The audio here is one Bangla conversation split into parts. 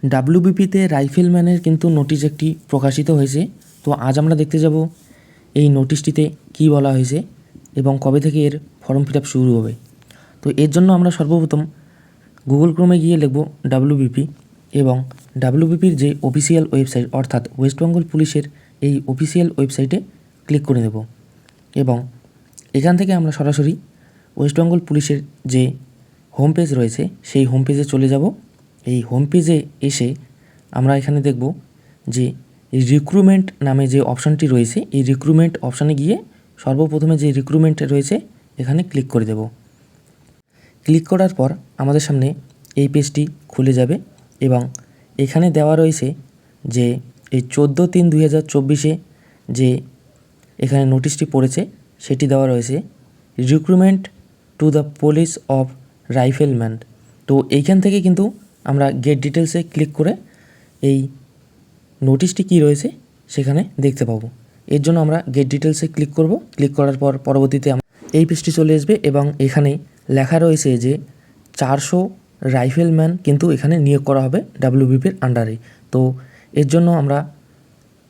ডাব্লিউবিপিতে রাইফেলম্যানের কিন্তু নোটিশ একটি প্রকাশিত হয়েছে। তো আজ আমরা দেখতে যাব এই নোটিশটিতে কী বলা হয়েছে এবং কবে থেকে এর ফর্ম ফিল আপ শুরু হবে। তো এর জন্য আমরা সর্বপ্রথম গুগল ক্রোমে গিয়ে লিখব ডাব্লিউবিপি এবং ডাব্লিউবিপির যে অফিসিয়াল ওয়েবসাইট অর্থাৎ ওয়েস্ট বেঙ্গল পুলিশের এই অফিসিয়াল ওয়েবসাইটে ক্লিক করে নেব এবং এখান থেকে আমরা সরাসরি ওয়েস্ট বেঙ্গল পুলিশের যে হোম পেজ রয়েছে সেই হোম পেজে চলে যাব। এই হোম পেজে এসে আমরা এখানে দেখব যে রিক্রুটমেন্ট নামে যে অপশানটি রয়েছে এই রিক্রুটমেন্ট অপশানে গিয়ে সর্বপ্রথমে যে রিক্রুটমেন্ট রয়েছে এখানে ক্লিক করে দেব। ক্লিক করার পর আমাদের সামনে এই পেজটি খুলে যাবে এবং এখানে দেওয়া রয়েছে যে এই 14/3/2024 যে এখানে নোটিশটি পড়েছে সেটি দেওয়া রয়েছে recruitment to the police of rifleman. তো এইখান থেকে কিন্তু আমরা গেট ডিটেলসে ক্লিক করে এই নোটিশটি কী রয়েছে সেখানে দেখতে পাবো। এর জন্য আমরা গেট ডিটেলসে ক্লিক করব। ক্লিক করার পর পরবর্তীতে এই পেজটি চলে আসবে এবং এখানে লেখা রয়েছে যে 400 রাইফেলম্যান কিন্তু এখানে নিয়োগ করা হবে ডাব্লিউবিপির আন্ডারে। তো এর জন্য আমরা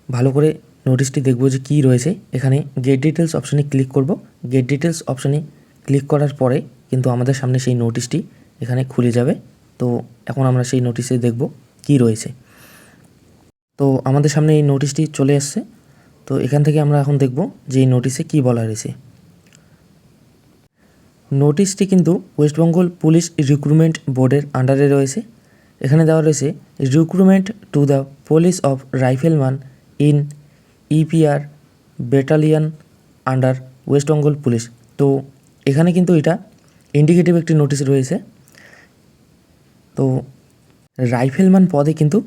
ভালো করে নোটিশটি দেখব যে কী রয়েছে। এখানে গেট ডিটেলস অপশানে ক্লিক করব। গেট ডিটেলস অপশানে ক্লিক করার পরে কিন্তু আমাদের সামনে সেই নোটিশটি এখানে খুলে যাবে। তো এখন আমরা সেই নোটিশে দেখব কী রয়েছে। তো আমাদের সামনে এই নোটিশটি চলে আসছে। তো এখান থেকে আমরা এখন দেখব যে এই নোটিশে কী বলা রয়েছে। নোটিশটি কিন্তু ওয়েস্ট বেঙ্গল পুলিশ রিক্রুটমেন্ট বোর্ডের আন্ডারে রয়েছে। এখানে দেওয়া রয়েছে recruitment to the police of rifleman in EPR battalion under West Bengal police. তো এখানে কিন্তু এটা ইন্ডিকেটিভ একটি নোটিশ রয়েছে। তো রাইফেলম্যান পদে কিন্তু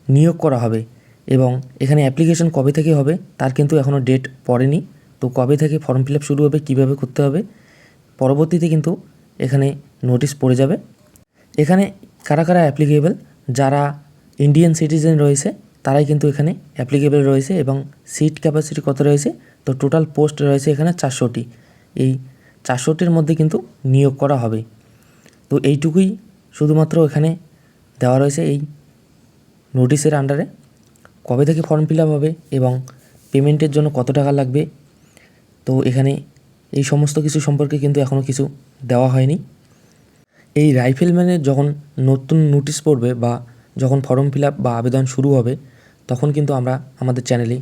নিয়োগ করা হবে এবং এখানে অ্যাপ্লিকেশন কবে থেকে হবে তার কিন্তু এখনও ডেট পড়েনি। তো কবে থেকে ফর্ম ফিল আপ শুরু হবে, কীভাবে করতে হবে, পরবর্তীতে কিন্তু এখানে নোটিশ পড়ে যাবে। এখানে কারা কারা অ্যাপ্লিকেবল, যারা ইন্ডিয়ান সিটিজেন রয়েছে তারাই কিন্তু এখানে অ্যাপ্লিকেবল রয়েছে এবং সিট ক্যাপাসিটি কত রয়েছে, তো টোটাল পোস্ট রয়েছে এখানে 400টি। এই 400টির মধ্যে কিন্তু নিয়োগ করা হবে। তো এইটুকুই শুধুমাত্র এখানে দেওয়া রয়েছে এই নোটিশের আন্ডারে। কবে থেকে ফর্ম ফিল আপ হবে এবং পেমেন্টের জন্য কত টাকা লাগবে, তো এখানে এই সমস্ত কিছু সম্পর্কে কিন্তু এখনও কিছু দেওয়া হয়নি। এই রাইফেলম্যানের যখন নতুন নোটিশ পড়বে বা যখন ফর্ম ফিল আপ বা আবেদন শুরু হবে তখন কিন্তু আমরা আমাদের চ্যানেলে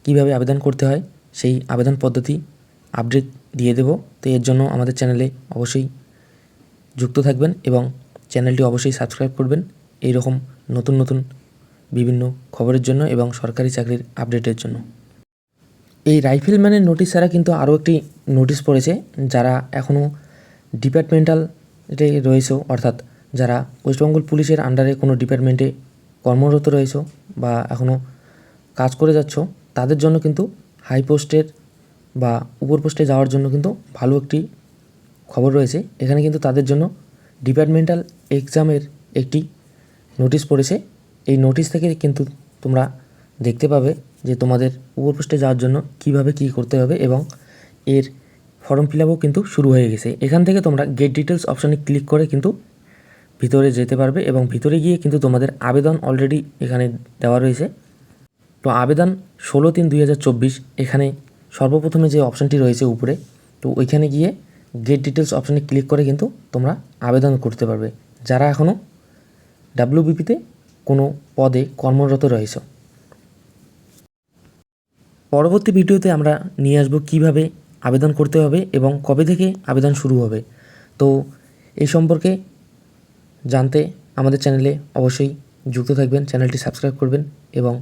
কীভাবে আবেদন করতে হয় সেই আবেদন পদ্ধতি আপডেট দিয়ে দেব। তো এর জন্য আমাদের চ্যানেলে অবশ্যই যুক্ত থাকবেন এবং চ্যানেলটি অবশ্যই সাবস্ক্রাইব করবেন এই রকম নতুন নতুন বিভিন্ন খবরের জন্য এবং সরকারি চাকরির আপডেটের জন্য। এই রাইফেলম্যানের নোটিশ ছাড়া কিন্তু আরও একটি নোটিশ পড়েছে যারা এখনও ডিপার্টমেন্টালে রয়েছে, অর্থাৎ যারা ওয়েস্ট বেঙ্গল পুলিশের আন্ডারে কোনো ডিপার্টমেন্টে কর্মরত রয়েছে বা এখনও কাজ করে যাচ্ছ তাদের জন্য কিন্তু হাই পোস্টের বা উপর পোস্টে যাওয়ার জন্য কিন্তু ভালো একটি খবর রয়েছে। এখানে কিন্তু তাদের জন্য ডিপার্টমেন্টাল এক্সামের একটি নোটিশ পড়েছে। এই নোটিশ থেকে কিন্তু তোমরা দেখতে পাবে যে তোমাদের উপর পোস্টে যাওয়ার জন্য কিভাবে কী করতে হবে এবং এর ফর্ম ফিল আপও কিন্তু শুরু হয়ে গেছে। এখান থেকে তোমরা গেট ডিটেলস অপশানে ক্লিক করে কিন্তু ভিতরে যেতে পারবে এবং ভিতরে গিয়ে কিন্তু তোমাদের আবেদন অলরেডি এখানে দেওয়া রয়েছে। তো আবেদন 16/3/2024 এখানে সর্বপ্রথমে যে অপশানটি রয়েছে উপরে, তো ওইখানে গিয়ে গেট ডিটেলস অপশানে ক্লিক করে কিন্তু তোমরা আবেদন করতে পারবে যারা এখনও ডাব্লিউবিপিতে কোনো পদে কর্মরত রয়েছে। পরবর্তী ভিডিওতে আমরা নিয়ে আসব কীভাবে আবেদন করতে হবে এবং কবে থেকে আবেদন শুরু হবে। তো এই সম্পর্কে জানতে আমাদের চ্যানেলে অবশ্যই যুক্ত থাকবেন, চ্যানেলটি সাবস্ক্রাইব করবেন এবং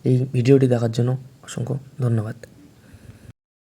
এই ভিডিওটি দেখার জন্য অসংখ্য ধন্যবাদ।